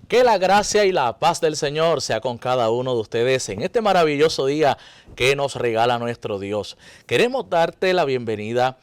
Que la gracia y la paz del Señor sea con cada uno de ustedes en este maravilloso día que nos regala nuestro Dios. Queremos darte la bienvenida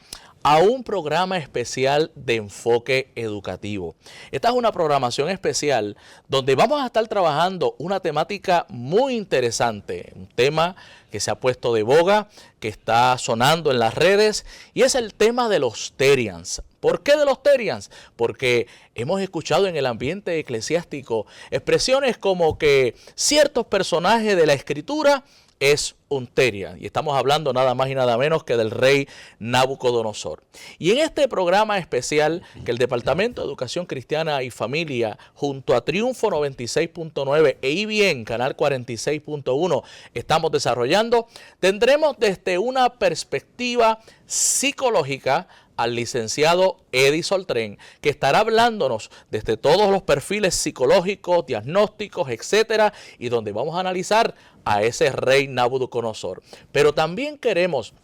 a un programa especial de enfoque educativo. Esta es una programación especial donde vamos a estar trabajando una temática muy interesante, un tema que se ha puesto de boga, que está sonando en las redes, y es el tema de los Terians. ¿Por qué de los Terians? Porque hemos escuchado en el ambiente eclesiástico expresiones como que ciertos personajes de la Escritura es un Terian, y estamos hablando nada más y nada menos que del rey Nabucodonosor. Y en este programa especial que el Departamento de Educación Cristiana y Familia junto a Triunfo 96.9 e IBN Canal 46.1 estamos desarrollando, tendremos desde una perspectiva psicológica al licenciado Eddie Soltren, que estará hablándonos desde todos los perfiles psicológicos, diagnósticos, etcétera, y donde vamos a analizar a ese rey Nabucodonosor. Pero también queremos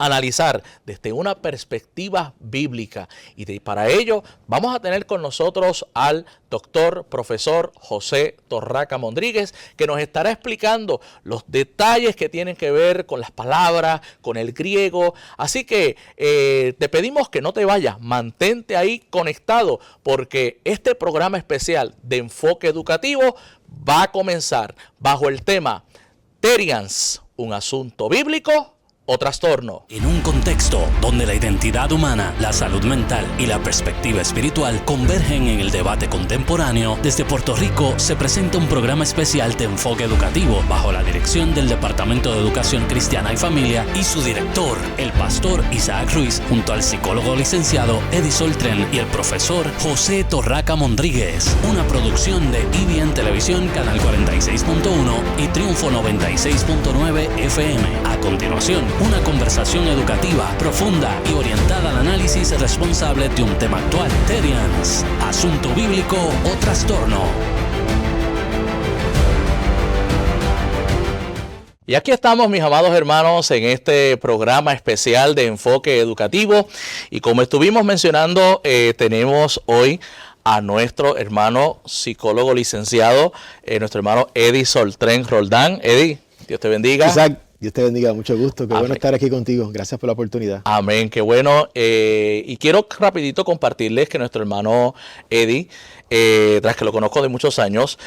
analizar desde una perspectiva bíblica, y para ello vamos a tener con nosotros al doctor profesor José Torraca Mondríguez, que nos estará explicando los detalles que tienen que ver con las palabras, con el griego. Así que te pedimos que no te vayas, mantente ahí conectado, porque este programa especial de enfoque educativo va a comenzar bajo el tema Terians, un asunto bíblico o trastorno. En un contexto donde la identidad humana, la salud mental y la perspectiva espiritual convergen en el debate contemporáneo, desde Puerto Rico se presenta un programa especial de enfoque educativo bajo la dirección del Departamento de Educación Cristiana y Familia y su director, el pastor Isaac Ruiz, junto al psicólogo licenciado Eddie Soltren y el profesor José Torraca Mondríguez. Una producción de IBN Televisión Canal 46.1 y Triunfo 96.9 FM. A continuación, una conversación educativa, profunda y orientada al análisis responsable de un tema actual. Terians, asunto bíblico o trastorno. Y aquí estamos, mis amados hermanos, en este programa especial de enfoque educativo. Y como estuvimos mencionando, tenemos hoy a nuestro hermano psicólogo licenciado, nuestro hermano Eddie Soltren Roldán. Eddie, Dios te bendiga. Isaac, Dios te bendiga, mucho gusto, qué Amén. bueno estar aquí contigo, gracias por la oportunidad. Amén, qué bueno. Y quiero rapidito compartirles que nuestro hermano Eddie, tras que lo conozco de muchos años,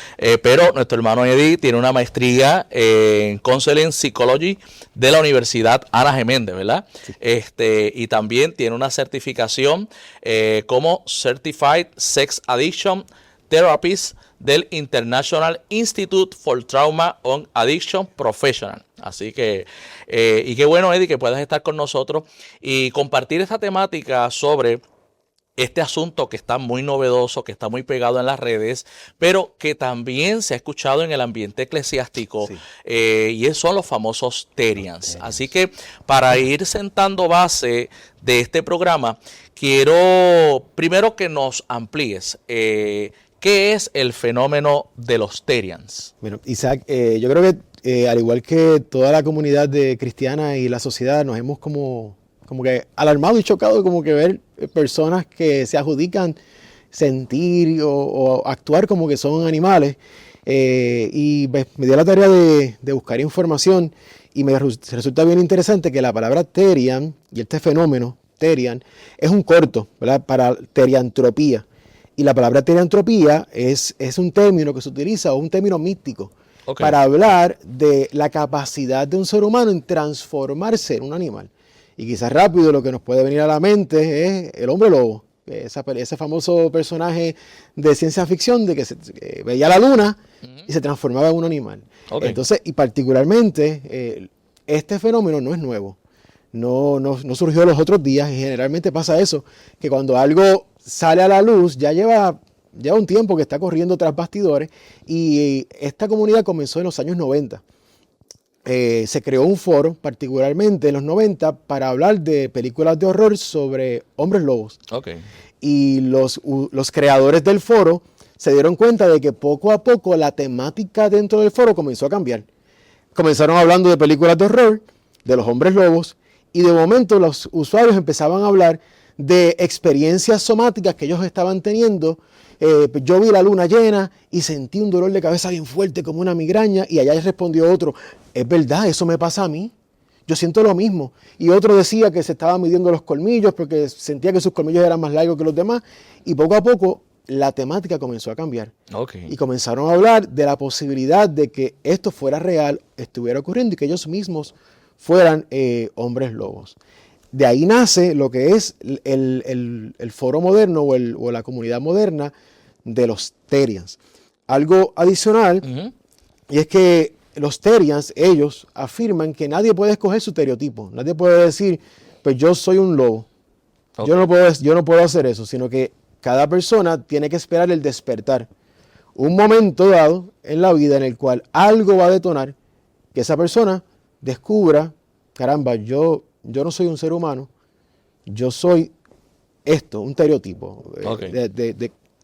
pero nuestro hermano Eddie tiene una maestría en Counseling Psychology de la Universidad Ana Geméndez, ¿verdad? Sí. Y también tiene una certificación como Certified Sex Addiction Therapist del International Institute for Trauma and Addiction Professional. Así que, y qué bueno, Eddie, que puedas estar con nosotros y compartir esta temática sobre este asunto que está muy novedoso, que está muy pegado en las redes, pero que también se ha escuchado en el ambiente eclesiástico, sí. Y son los famosos Terians. Así que para ir sentando base de este programa, quiero primero que nos amplíes ¿qué es el fenómeno de los Terians? Bueno, Isaac, yo creo que al igual que toda la comunidad cristiana y la sociedad, nos hemos como que alarmado y chocado como que ver personas que se adjudican sentir o actuar como que son animales. Y me dio la tarea de buscar información y me resulta bien interesante que la palabra Terian y este fenómeno, Terian, es un corto, ¿verdad? Para teriantropía. Y la palabra teriantropía es un término que se utiliza, o un término místico, okay, para hablar de la capacidad de un ser humano en transformarse en un animal. Y quizás rápido lo que nos puede venir a la mente es el hombre lobo, ese famoso personaje de ciencia ficción de que veía la luna y se transformaba en un animal. Okay. Entonces, y particularmente, este fenómeno no es nuevo. No surgió los otros días y generalmente pasa eso, que cuando algo sale a la luz ya lleva un tiempo que está corriendo tras bastidores, y esta comunidad comenzó en los años 90. Se creó un foro, particularmente en los 90, para hablar de películas de horror sobre hombres lobos. Okay. Y los creadores del foro se dieron cuenta de que poco a poco la temática dentro del foro comenzó a cambiar. Comenzaron hablando de películas de horror, de los hombres lobos, y de momento los usuarios empezaban a hablar de experiencias somáticas que ellos estaban teniendo yo vi la luna llena y sentí un dolor de cabeza bien fuerte como una migraña, y allá respondió otro, es verdad, eso me pasa a mí. Yo siento lo mismo. Y otro decía que se estaba midiendo los colmillos porque sentía que sus colmillos eran más largos que los demás. Y poco a poco la temática comenzó a cambiar. Okay. Y comenzaron a hablar de la posibilidad de que esto fuera real, estuviera ocurriendo y que ellos mismos fueran hombres lobos. De ahí nace lo que es el foro moderno o la comunidad moderna de los Therians. Algo adicional, y es que los Therians, ellos afirman que nadie puede escoger su estereotipo. Nadie puede decir, pues yo soy un lobo. Okay. Yo no puedo hacer eso, sino que cada persona tiene que esperar el despertar. Un momento dado en la vida en el cual algo va a detonar que esa persona descubra, caramba, yo no soy un ser humano, yo soy esto, un estereotipo. Okay.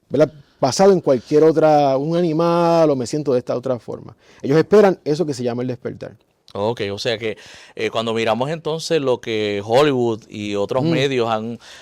¿Verdad? Basado en cualquier otra, un animal, o me siento de esta otra forma. Ellos esperan eso que se llama el despertar. Ok, o sea que cuando miramos entonces lo que Hollywood y otros medios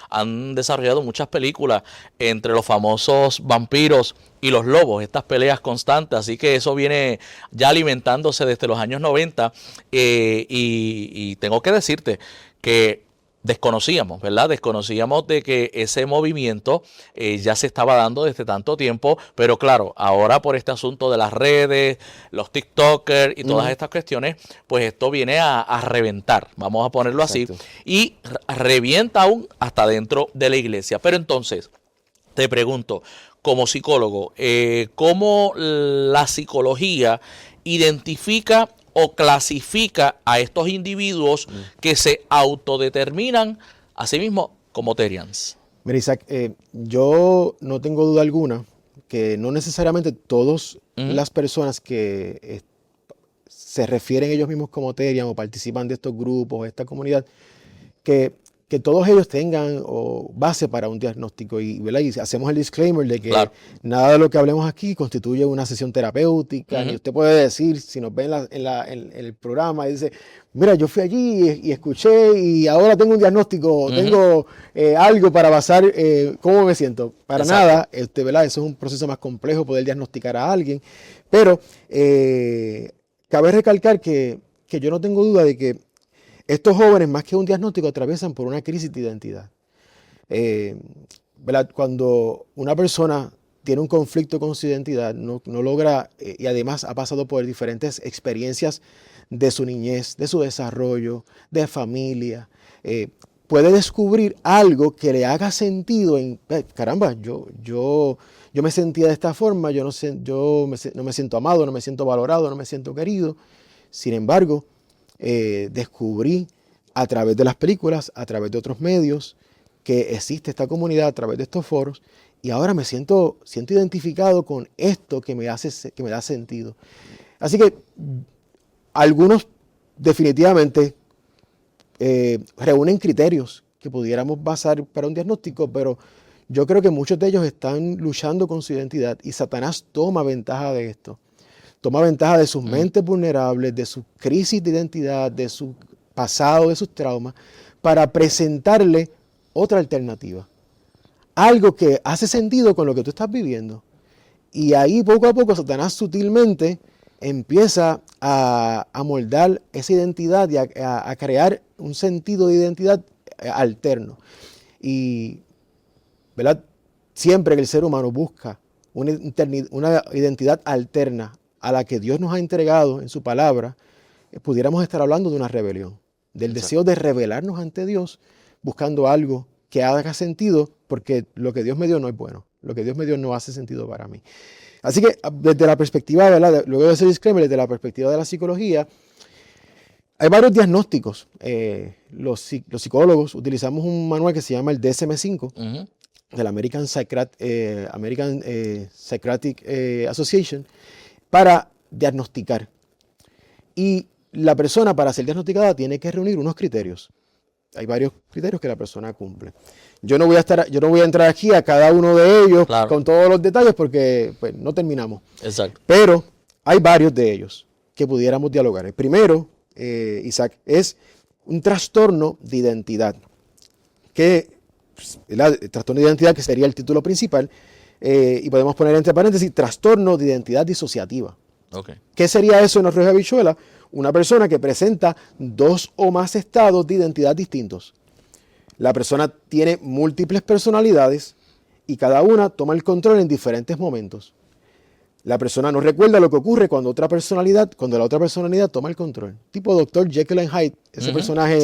han desarrollado muchas películas entre los famosos vampiros y los lobos, estas peleas constantes, así que eso viene ya alimentándose desde los años 90 y tengo que decirte que desconocíamos, ¿verdad? Desconocíamos de que ese movimiento ya se estaba dando desde tanto tiempo, pero claro, ahora por este asunto de las redes, los TikTokers y todas estas cuestiones, pues esto viene a reventar, vamos a ponerlo así, y revienta aún hasta dentro de la iglesia. Pero entonces, te pregunto, como psicólogo, ¿cómo la psicología identifica o clasifica a estos individuos que se autodeterminan a sí mismos como Therians? Mira, Isaac, yo no tengo duda alguna que no necesariamente todas las personas que se refieren ellos mismos como Therian o participan de estos grupos, de esta comunidad, que todos ellos tengan base para un diagnóstico, ¿verdad? Y hacemos el disclaimer de que nada de lo que hablemos aquí constituye una sesión terapéutica, ni usted puede decir, si nos ve en el programa y dice, mira, yo fui allí y escuché y ahora tengo un diagnóstico, tengo algo para basar cómo me siento. Para nada, ¿verdad? Eso es un proceso más complejo, poder diagnosticar a alguien, pero cabe recalcar que yo no tengo duda de que estos jóvenes, más que un diagnóstico, atraviesan por una crisis de identidad. ¿Verdad? Cuando una persona tiene un conflicto con su identidad, no logra, y además ha pasado por diferentes experiencias de su niñez, de su desarrollo, de familia, puede descubrir algo que le haga sentido en, caramba, yo me sentía de esta forma, no me siento amado, no me siento valorado, no me siento querido. Sin embargo, descubrí a través de las películas, a través de otros medios, que existe esta comunidad a través de estos foros, y ahora me siento identificado con esto que me da sentido. Así que algunos definitivamente reúnen criterios que pudiéramos basar para un diagnóstico, pero yo creo que muchos de ellos están luchando con su identidad y Satanás toma ventaja de esto. Toma ventaja de sus mentes vulnerables, de su crisis de identidad, de su pasado, de sus traumas, para presentarle otra alternativa. Algo que hace sentido con lo que tú estás viviendo. Y ahí poco a poco Satanás sutilmente empieza a moldar esa identidad y a crear un sentido de identidad alterno. Y, ¿verdad? Siempre que el ser humano busca una identidad alterna a la que Dios nos ha entregado en su palabra, pudiéramos estar hablando de una rebelión, del deseo de rebelarnos ante Dios, buscando algo que haga sentido, porque lo que Dios me dio no es bueno, lo que Dios me dio no hace sentido para mí. Así que desde la perspectiva, ¿verdad? Luego de ese disclaimer, desde la perspectiva de la psicología, hay varios diagnósticos. Los psicólogos utilizamos un manual que se llama el DSM-5, de la American Psychiatric Association, para diagnosticar. Y la persona, para ser diagnosticada, tiene que reunir unos criterios. Hay varios criterios que la persona cumple. Yo no voy a entrar aquí a cada uno de ellos con todos los detalles porque pues, no terminamos. Exacto. Pero hay varios de ellos que pudiéramos dialogar. El primero, Isaac, es un trastorno de identidad. El trastorno de identidad, que sería el título principal, y podemos poner entre paréntesis, trastorno de identidad disociativa. Okay. ¿Qué sería eso en Arroyo Habichuela? Una persona que presenta 2 o más estados de identidad distintos. La persona tiene múltiples personalidades y cada una toma el control en diferentes momentos. La persona no recuerda lo que ocurre cuando la otra personalidad toma el control. Tipo Dr. Jekyll and Hyde, ese personaje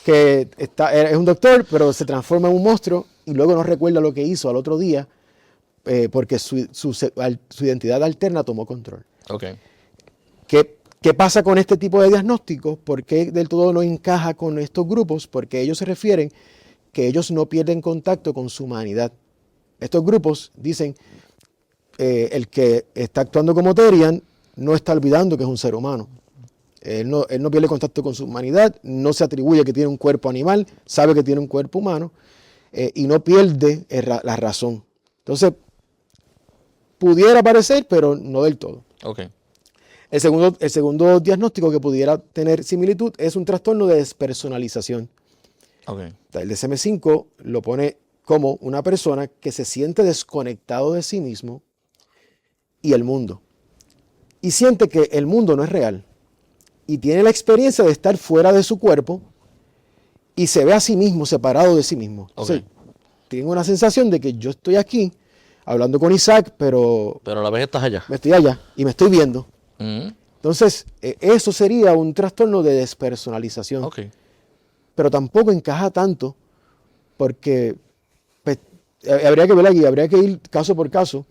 que es un doctor, pero se transforma en un monstruo y luego no recuerda lo que hizo al otro día porque su identidad alterna tomó control. Okay. ¿Qué pasa con este tipo de diagnósticos? ¿Por qué del todo no encaja con estos grupos? Porque ellos se refieren que ellos no pierden contacto con su humanidad. Estos grupos dicen el que está actuando como Terian no está olvidando que es un ser humano. Él no pierde contacto con su humanidad, no se atribuye que tiene un cuerpo animal, sabe que tiene un cuerpo humano y no pierde la razón. Entonces, pudiera parecer, pero no del todo. Okay. El segundo diagnóstico que pudiera tener similitud es un trastorno de despersonalización. Okay. El DSM-5 lo pone como una persona que se siente desconectado de sí mismo y el mundo. Y siente que el mundo no es real. Y tiene la experiencia de estar fuera de su cuerpo y se ve a sí mismo, separado de sí mismo. Okay. Entonces, tiene una sensación de que yo estoy aquí hablando con Isaac, pero a la vez estás allá. estoy allá y me estoy viendo. Mm. Entonces, eso sería un trastorno de despersonalización. Okay. Pero tampoco encaja tanto porque pues, habría que ver aquí, habría que ir caso por caso.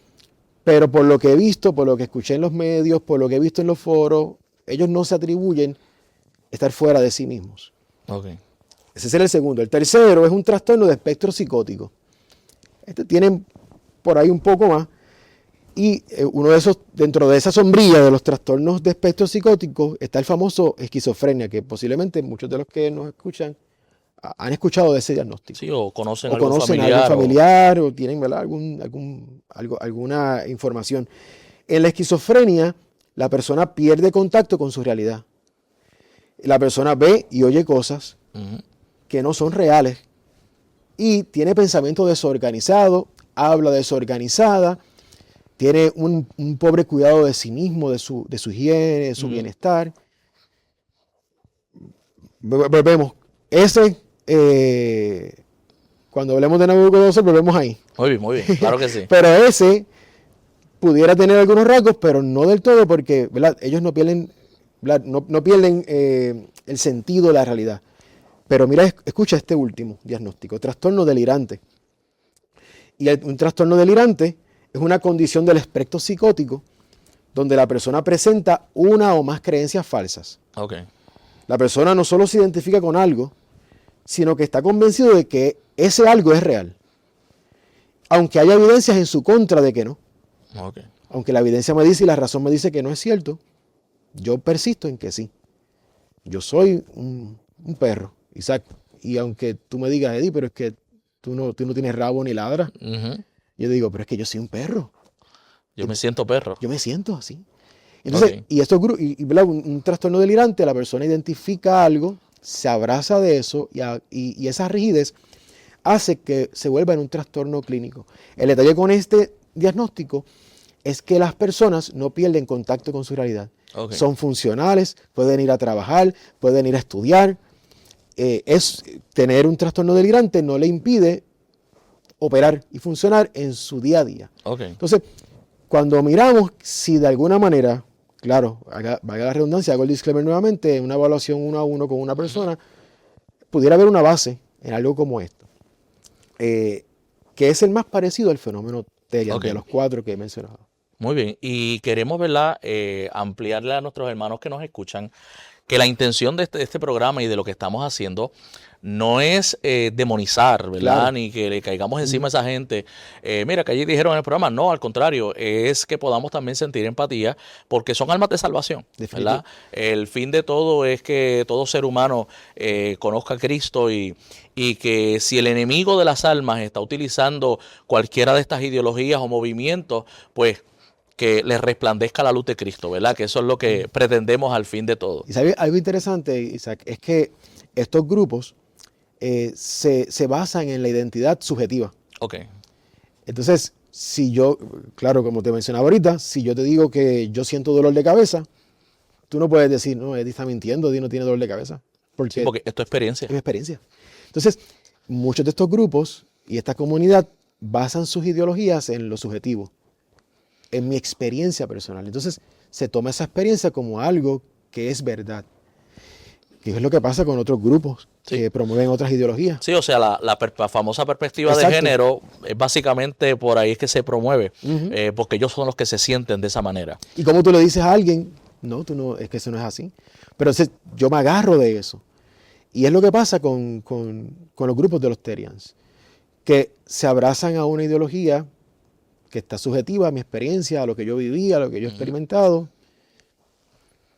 Pero por lo que he visto, por lo que escuché en los medios, por lo que he visto en los foros, ellos no se atribuyen estar fuera de sí mismos. Okay. Ese sería el segundo. El tercero es un trastorno de espectro psicótico. Tienen por ahí un poco más. Y uno de esos, dentro de esa sombrilla de los trastornos de espectro psicótico, está el famoso esquizofrenia, que posiblemente muchos de los que nos escuchan han escuchado de ese diagnóstico. Sí, o conocen O algún conocen familiar. a algún familiar o tienen, ¿verdad?, alguna información. En la esquizofrenia, la persona pierde contacto con su realidad. La persona ve y oye cosas que no son reales y tiene pensamiento desorganizado, habla desorganizada, tiene un pobre cuidado de sí mismo, de su higiene, de su bienestar. Volvemos. Cuando hablemos de Nabucodonosor, volvemos ahí. Muy bien, claro que sí. Pero ese pudiera tener algunos rasgos, pero no del todo, porque, ¿verdad?, ellos no pierden, ¿verdad?, no pierden el sentido de la realidad. Pero mira, escucha este último diagnóstico, trastorno delirante. Y un trastorno delirante es una condición del espectro psicótico donde la persona presenta una o más creencias falsas. Okay. La persona no solo se identifica con algo, sino que está convencido de que ese algo es real. Aunque haya evidencias en su contra de que no. Okay. Aunque la evidencia me dice y la razón me dice que no es cierto, yo persisto en que sí. Yo soy un perro, Isaac. Y aunque tú me digas, Eddie, pero es que tú no tienes rabo ni ladras. Yo digo, pero es que yo soy un perro. Yo me siento perro. Yo me siento así. Entonces, y un trastorno delirante, la persona identifica algo, se abraza de eso y esa rigidez hace que se vuelva en un trastorno clínico. El detalle con este diagnóstico es que las personas no pierden contacto con su realidad. Okay. Son funcionales, pueden ir a trabajar, pueden ir a estudiar. Tener un trastorno delirante no le impide operar y funcionar en su día a día. Okay. Entonces, cuando miramos si de alguna manera, claro, valga la redundancia, hago el disclaimer nuevamente, en una evaluación 1 a 1 con una persona, pudiera haber una base en algo como esto, que es el más parecido al fenómeno Terian, de los 4 que he mencionado. Muy bien, y queremos, ¿verdad?, ampliarle a nuestros hermanos que nos escuchan que la intención de este programa y de lo que estamos haciendo no es demonizar, ¿verdad? Claro. Ni que le caigamos encima a esa gente. Mira, que allí dijeron en el programa. No, al contrario, es que podamos también sentir empatía porque son almas de salvación, ¿verdad? El fin de todo es que todo ser humano conozca a Cristo y que si el enemigo de las almas está utilizando cualquiera de estas ideologías o movimientos, pues que les resplandezca la luz de Cristo, ¿verdad? Que eso es lo que pretendemos al fin de todo. Y ¿sabes? Algo interesante, Isaac, es que estos grupos se basan en la identidad subjetiva. Ok. Entonces, si yo, claro, como te mencionaba ahorita, si yo te digo que yo siento dolor de cabeza, tú no puedes decir, no, Eddie está mintiendo, Eddie no tiene dolor de cabeza. Sí, porque es tu experiencia. Es mi experiencia. Entonces, muchos de estos grupos y esta comunidad basan sus ideologías en lo subjetivo, en mi experiencia personal. Entonces, se toma esa experiencia como algo que es verdad. Que es lo que pasa con otros grupos que promueven otras ideologías. Sí, o sea, la famosa perspectiva Exacto. de género, básicamente por ahí es que se promueve, porque ellos son los que se sienten de esa manera. Y como tú le dices a alguien, no, tú no, es que eso no es así. Pero entonces, yo me agarro de eso. Y es lo que pasa con los grupos de los Terians, que se abrazan a una ideología que está subjetiva a mi experiencia, a lo que yo viví, a lo que yo he experimentado.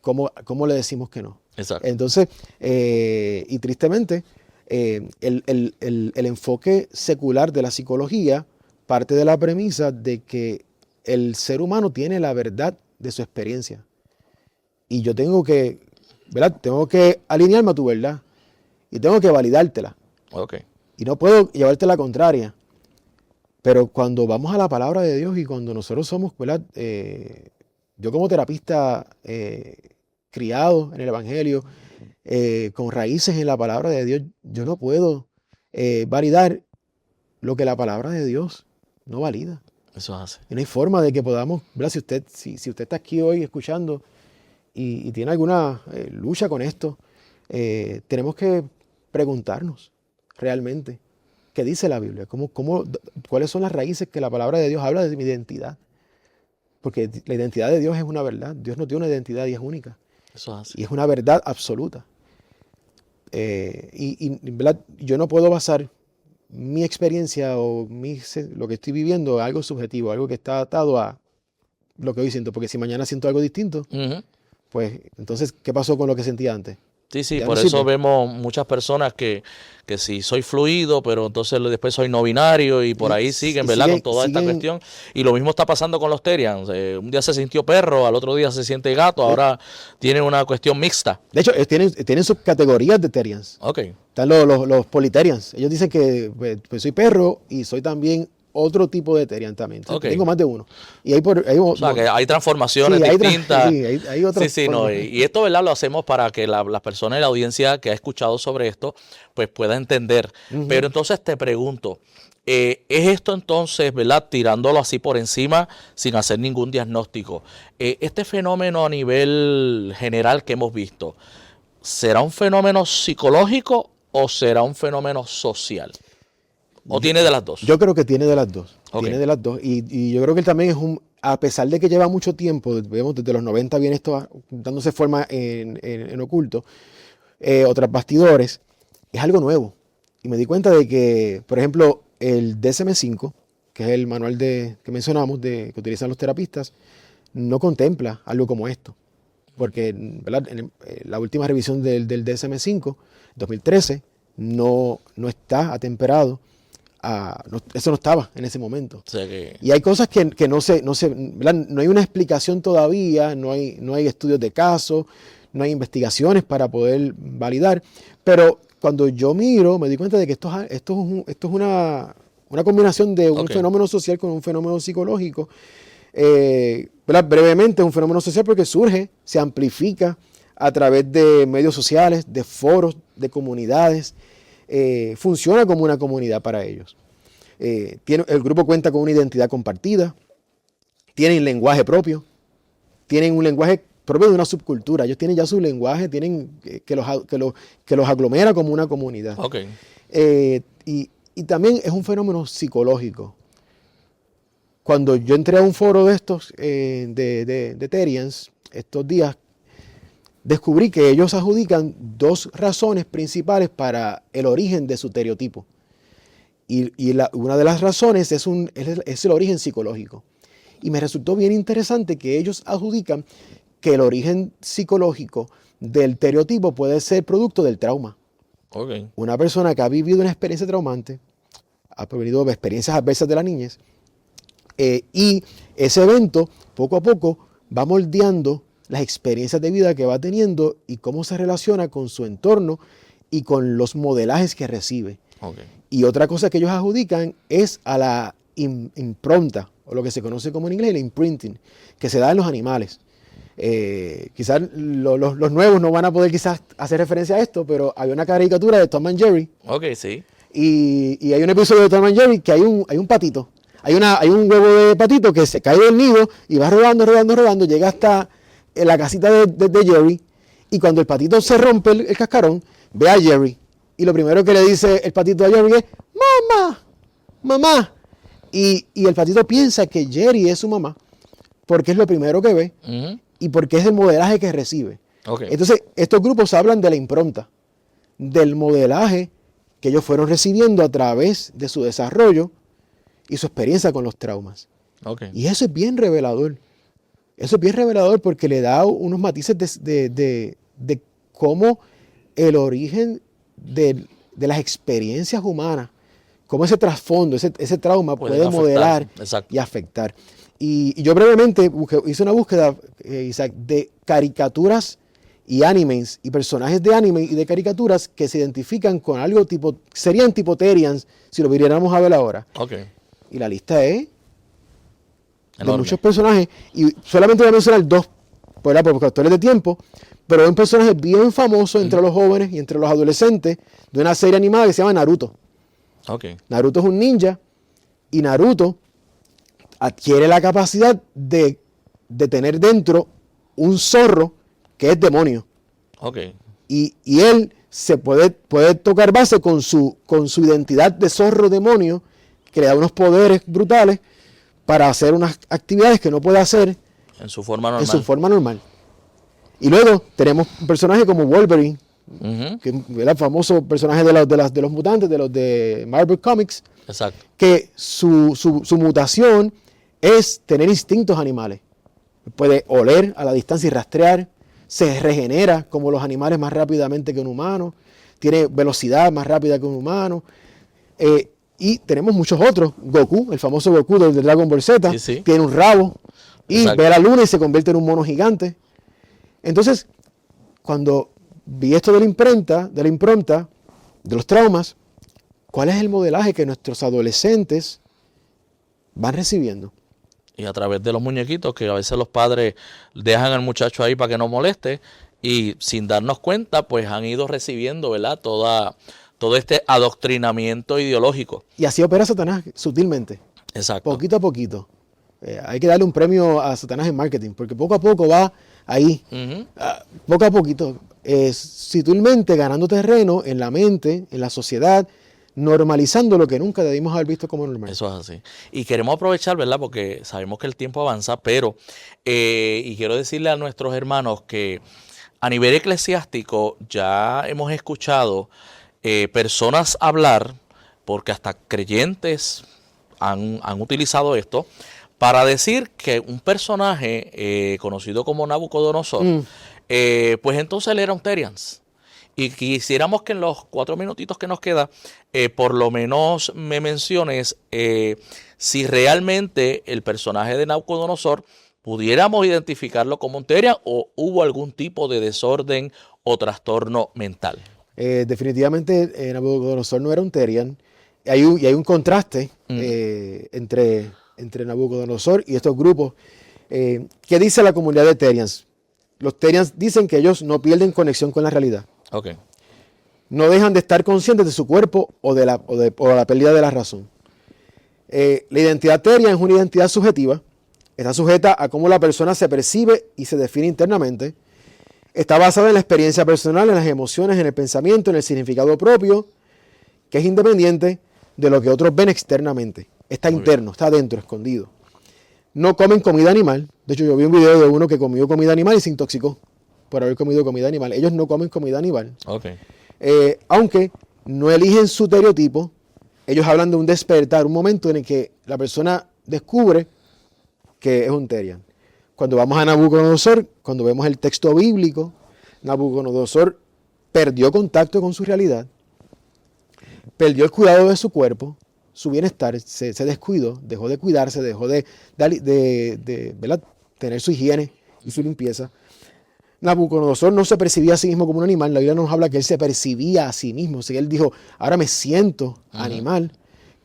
¿Cómo le decimos que no? Exacto. Entonces, y tristemente, el enfoque secular de la psicología parte de la premisa de que el ser humano tiene la verdad de su experiencia. Y yo tengo que, ¿verdad? Tengo que alinearme a tu verdad. Y tengo que validártela. Ok. Y no puedo llevarte la contraria. Pero cuando vamos a la palabra de Dios y cuando nosotros somos, ¿verdad? Yo como terapista criado en el Evangelio, con raíces en la palabra de Dios, yo no puedo validar lo que la palabra de Dios no valida. Eso hace. Y no hay forma de que podamos, ¿verdad? Si usted está aquí hoy escuchando y tiene alguna lucha con esto, tenemos que preguntarnos realmente qué dice la Biblia, cuáles son las raíces que la palabra de Dios habla de mi identidad. Porque la identidad de Dios es una verdad. Dios no tiene una identidad y es única. Eso hace. Y es una verdad absoluta. ¿Verdad? Yo no puedo basar mi experiencia o lo que estoy viviendo en algo subjetivo, algo que está atado a lo que hoy siento. Porque si mañana siento algo distinto, pues entonces, ¿qué pasó con lo que sentía antes? Sí, Ya por no eso sirve. vemos muchas personas que si soy fluido, pero entonces después soy no binario y por ahí siguen, ¿verdad? Con toda esta cuestión. Y lo mismo está pasando con los Terians. Un día se sintió perro, al otro día se siente gato, ahora tiene una cuestión mixta. De hecho, ellos tienen subcategorías de Terians. Ok. Están los Politerians. Ellos dicen que pues, soy perro y soy también otro tipo de Terian también. Ok. Tengo más de uno. Y O sea, que hay transformaciones distintas. Sí, hay otras Sí, no, formas. y esto, ¿verdad? Lo hacemos para que las personas de la audiencia que ha escuchado sobre esto, pues pueda entender. Pero entonces te pregunto, ¿es esto entonces, ¿verdad? Tirándolo así por encima, sin hacer ningún diagnóstico, este fenómeno a nivel general que hemos visto, ¿será un fenómeno psicológico o será un fenómeno social? ¿O tiene de las dos? Yo creo que tiene de las dos. Ok. Tiene de las dos. Y yo creo que él también es a pesar de que lleva mucho tiempo, vemos desde los 90 viene esto dándose forma en oculto, o tras bastidores, es algo nuevo. Y me di cuenta de que, por ejemplo, el DSM-5, que es el manual que mencionamos, que utilizan los terapistas, no contempla algo como esto. Porque, ¿verdad? La última revisión del DSM-5, 2013, no está atemperado. Eso no estaba en ese momento. O sea que... Y hay cosas que no ¿verdad? No hay una explicación todavía, no hay estudios de caso, no hay investigaciones para poder validar. Pero cuando yo miro, me di cuenta de que esto es una combinación de un fenómeno social con un fenómeno psicológico. ¿Verdad? Brevemente, es un fenómeno social porque surge, se amplifica a través de medios sociales, de foros, de comunidades. Funciona como una comunidad para ellos. El grupo cuenta con una identidad compartida, tienen lenguaje propio, tienen un lenguaje propio de una subcultura. Ellos tienen ya su lenguaje, tienen que los aglomera como una comunidad. Okay. Y también es un fenómeno psicológico. Cuando yo entré a un foro de estos, de Terians, estos días, descubrí que ellos adjudican dos razones principales para el origen de su estereotipo. Y una de las razones es el origen psicológico. Y me resultó bien interesante que ellos adjudican que el origen psicológico del estereotipo puede ser producto del trauma. Okay. Una persona que ha vivido una experiencia traumante, ha vivido experiencias adversas de la niñez, y ese evento poco a poco va moldeando las experiencias de vida que va teniendo y cómo se relaciona con su entorno y con los modelajes que recibe. Okay. Y otra cosa que ellos adjudican es a la impronta o lo que se conoce como en inglés el imprinting, que se da en los animales. Quizás los nuevos no van a poder quizás hacer referencia a esto, pero había una caricatura de Tom and Jerry. Ok, sí. Y hay un episodio de Tom and Jerry que hay un patito. Hay un huevo de patito que se cae del nido y va rodando, llega hasta la casita de Jerry. Y cuando el patito se rompe el cascarón, ve a Jerry. Y lo primero que le dice el patito a Jerry es, mamá. Y el patito piensa que Jerry es su mamá, porque es lo primero que ve y porque es el modelaje que recibe. Okay. Entonces, estos grupos hablan de la impronta, del modelaje que ellos fueron recibiendo a través de su desarrollo y su experiencia con los traumas. Okay. Y eso es bien revelador. Eso es bien revelador porque le da unos matices de cómo el origen de las experiencias humanas, cómo ese trasfondo, ese trauma puede modelar y afectar. Y yo brevemente hice una búsqueda, Isaac, de caricaturas y animes y personajes de anime y de caricaturas que se identifican con algo tipo, serían tipo Terians, si lo viéramos a ver ahora. Okay. Y la lista es enorme. De muchos personajes, y solamente voy a mencionar dos, por factores de tiempo, pero hay un personaje bien famoso entre los jóvenes y entre los adolescentes de una serie animada que se llama Naruto. Okay. Naruto es un ninja y Naruto adquiere la capacidad de tener dentro un zorro que es demonio. Okay. Y él se puede tocar base con su identidad de zorro demonio, que le da unos poderes brutales para hacer unas actividades que no puede hacer en su forma normal. Y luego tenemos un personaje como Wolverine, que es el famoso personaje de los mutantes, de los de Marvel Comics. Exacto. Que su mutación es tener instintos animales. Puede oler a la distancia y rastrear, se regenera como los animales más rápidamente que un humano, tiene velocidad más rápida que un humano. Y tenemos muchos otros. Goku, el famoso Goku de Dragon Ball Z, tiene un rabo y ve la luna y se convierte en un mono gigante. Entonces, cuando vi esto de la impronta, de los traumas, ¿cuál es el modelaje que nuestros adolescentes van recibiendo? Y a través de los muñequitos que a veces los padres dejan al muchacho ahí para que no moleste y sin darnos cuenta, pues han ido recibiendo, ¿verdad? Todo este adoctrinamiento ideológico. Y así opera Satanás sutilmente. Exacto. Poquito a poquito. Hay que darle un premio a Satanás en marketing, porque poco a poco va ahí. Poco a poquito. Sutilmente ganando terreno en la mente, en la sociedad, normalizando lo que nunca debimos haber visto como normal. Eso es así. Y queremos aprovechar, ¿verdad? Porque sabemos que el tiempo avanza, pero, y quiero decirle a nuestros hermanos que a nivel eclesiástico ya hemos escuchado personas hablar, porque hasta creyentes han utilizado esto, para decir que un personaje conocido como Nabucodonosor, pues entonces él era un Terians. Y quisiéramos que en los 4 minutitos que nos queda, por lo menos me menciones si realmente el personaje de Nabucodonosor pudiéramos identificarlo como un Terian o hubo algún tipo de desorden o trastorno mental. Definitivamente Nabucodonosor no era un Terian. Y hay un contraste entre Nabucodonosor y estos grupos. ¿Qué dice la comunidad de Terians? Los Terians dicen que ellos no pierden conexión con la realidad. Okay. No dejan de estar conscientes de su cuerpo o de la pérdida de la razón. La identidad Terian es una identidad subjetiva. Está sujeta a cómo la persona se percibe y se define internamente. Está basada en la experiencia personal, en las emociones, en el pensamiento, en el significado propio, que es independiente de lo que otros ven externamente. Está interno, está adentro, escondido. No comen comida animal. De hecho, yo vi un video de uno que comió comida animal y se intoxicó por haber comido comida animal. Ellos no comen comida animal. Okay. Aunque no eligen su estereotipo, ellos hablan de un despertar, un momento en el que la persona descubre que es un Terian. Cuando vamos a Nabucodonosor, cuando vemos el texto bíblico, Nabucodonosor perdió contacto con su realidad, perdió el cuidado de su cuerpo, su bienestar, se descuidó, dejó de cuidarse, dejó de tener su higiene y su limpieza. Nabucodonosor no se percibía a sí mismo como un animal. La Biblia nos habla que él se percibía a sí mismo. O sea, él dijo, ahora me siento animal,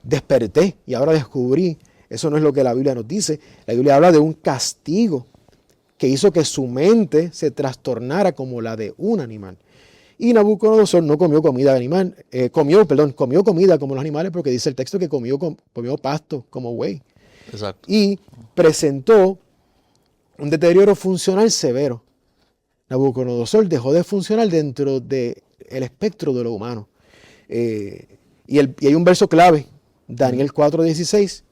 desperté y ahora descubrí Eso no es lo que la Biblia nos dice. La Biblia habla de un castigo que hizo que su mente se trastornara como la de un animal. Y Nabucodonosor no comió comida animal, comió comida como los animales, porque dice el texto que comió pasto como buey. Exacto. Y presentó un deterioro funcional severo. Nabucodonosor dejó de funcionar dentro del espectro de lo humano. Y hay un verso clave, Daniel 4:16,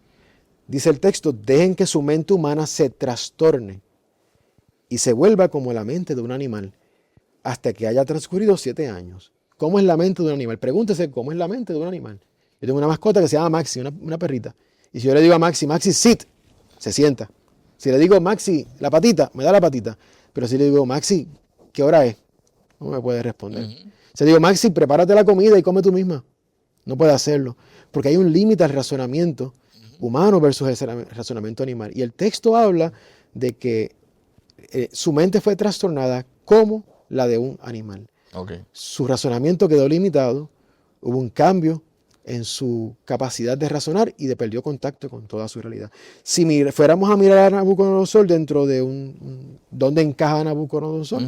dice el texto: dejen que su mente humana se trastorne y se vuelva como la mente de un animal, hasta que haya transcurrido 7 años. ¿Cómo es la mente de un animal? Pregúntese cómo es la mente de un animal. Yo tengo una mascota que se llama Maxi, una perrita. Y si yo le digo a Maxi, Maxi, sit, se sienta. Si le digo, Maxi, la patita, me da la patita. Pero si le digo, Maxi, ¿qué hora es? No me puede responder. Si le digo, Maxi, prepárate la comida y come tú misma. No puede hacerlo. Porque hay un límite al razonamiento humano versus el razonamiento animal. Y el texto habla de que su mente fue trastornada como la de un animal. Okay. Su razonamiento quedó limitado, hubo un cambio en su capacidad de razonar y perdió contacto con toda su realidad. Si fuéramos a mirar a Nabucodonosor dentro de ¿dónde encaja Nabucodonosor?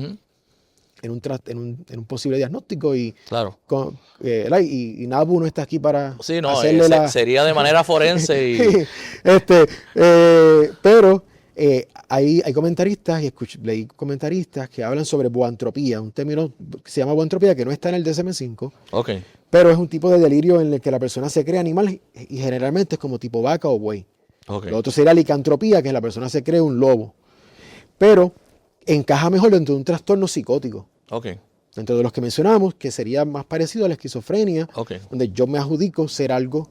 En un posible diagnóstico y, claro. Y Nabu no está aquí para hacerle sería de manera forense. Pero hay comentaristas, leí comentaristas que hablan sobre boantropía, un término que se llama boantropía que no está en el DSM-5, Okay. pero es un tipo de delirio en el que la persona se cree animal y generalmente es como tipo vaca o buey. Okay. Lo otro sería licantropía, que la persona se cree un lobo. Pero encaja mejor dentro de un trastorno psicótico. Okay. Dentro de los que mencionamos, que sería más parecido a la esquizofrenia, Okay. donde yo me adjudico ser algo,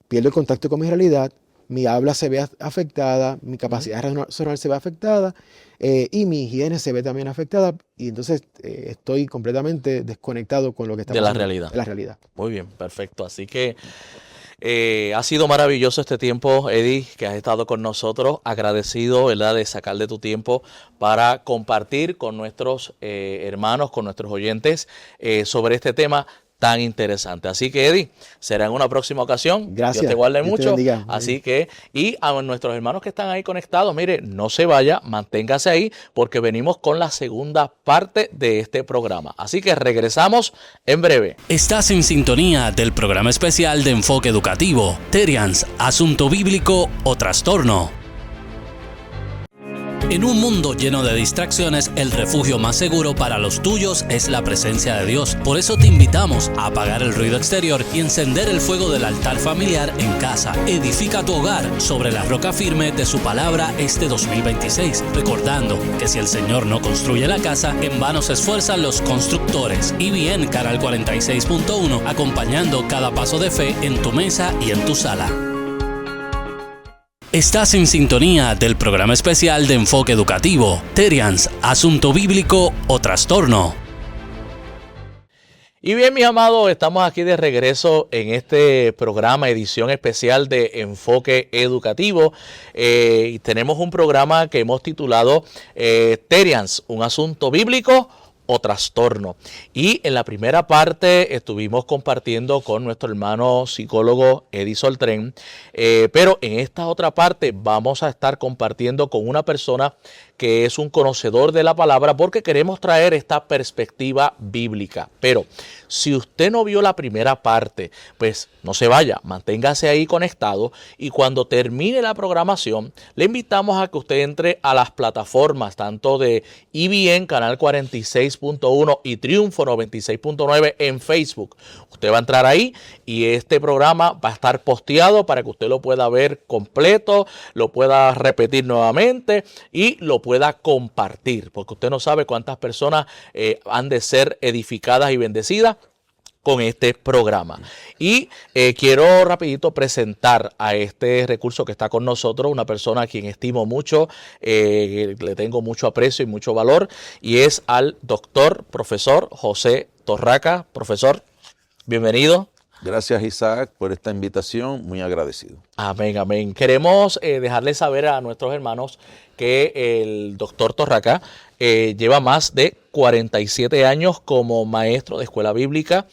pierdo el contacto con mi realidad, mi habla se ve afectada, mi capacidad de razonar se ve afectada y mi higiene se ve también afectada y entonces estoy completamente desconectado con lo que está pasando. De la realidad. Muy bien, perfecto. Así que ha sido maravilloso este tiempo, Eddie, que has estado con nosotros. Agradecido, ¿verdad?, de sacar de tu tiempo para compartir con nuestros hermanos, con nuestros oyentes sobre este tema tan interesante. Así que, Eddie, será en una próxima ocasión. Gracias. Dios te guarde Dios te mucho. bendiga. Así que, y a nuestros hermanos que están ahí conectados, mire, no se vaya, manténgase ahí, porque venimos con la segunda parte de este programa. Así que regresamos en breve. Estás en sintonía del programa especial de enfoque educativo, Terians, Asunto Bíblico o Trastorno. En un mundo lleno de distracciones, el refugio más seguro para los tuyos es la presencia de Dios. Por eso te invitamos a apagar el ruido exterior y encender el fuego del altar familiar en casa. Edifica tu hogar sobre la roca firme de su palabra este 2026, recordando que si el Señor no construye la casa, en vano se esfuerzan los constructores. Y bien, Canal 46.1, acompañando cada paso de fe en tu mesa y en tu sala. Estás en sintonía del programa especial de enfoque educativo, Terians, Asunto Bíblico o Trastorno. Y bien, mis amados, estamos aquí de regreso en este programa, edición especial de Enfoque Educativo. Y tenemos un programa que hemos titulado Terians, un asunto bíblico o trastorno. Y en la primera parte estuvimos compartiendo con nuestro hermano psicólogo Eddie Soltren, pero en esta otra parte vamos a estar compartiendo con una persona que es un conocedor de la palabra, porque queremos traer esta perspectiva bíblica. Pero si usted no vio la primera parte, pues no se vaya, manténgase ahí conectado, y cuando termine la programación le invitamos a que usted entre a las plataformas tanto de EBN Canal 46.1 y Triunfo 96.9 en Facebook. Usted va a entrar ahí y este programa va a estar posteado para que usted lo pueda ver completo, lo pueda repetir nuevamente y lo pueda compartir, porque usted no sabe cuántas personas han de ser edificadas y bendecidas con este programa. Y quiero rapidito presentar a este recurso que está con nosotros, una persona a quien estimo mucho, le tengo mucho aprecio y mucho valor, y es al doctor, profesor José Torraca. Profesor, bienvenido. Gracias, Isaac, por esta invitación, muy agradecido. Amén, amén. Queremos dejarles saber a nuestros hermanos que el doctor Torraca lleva más de 47 años como maestro de escuela bíblica,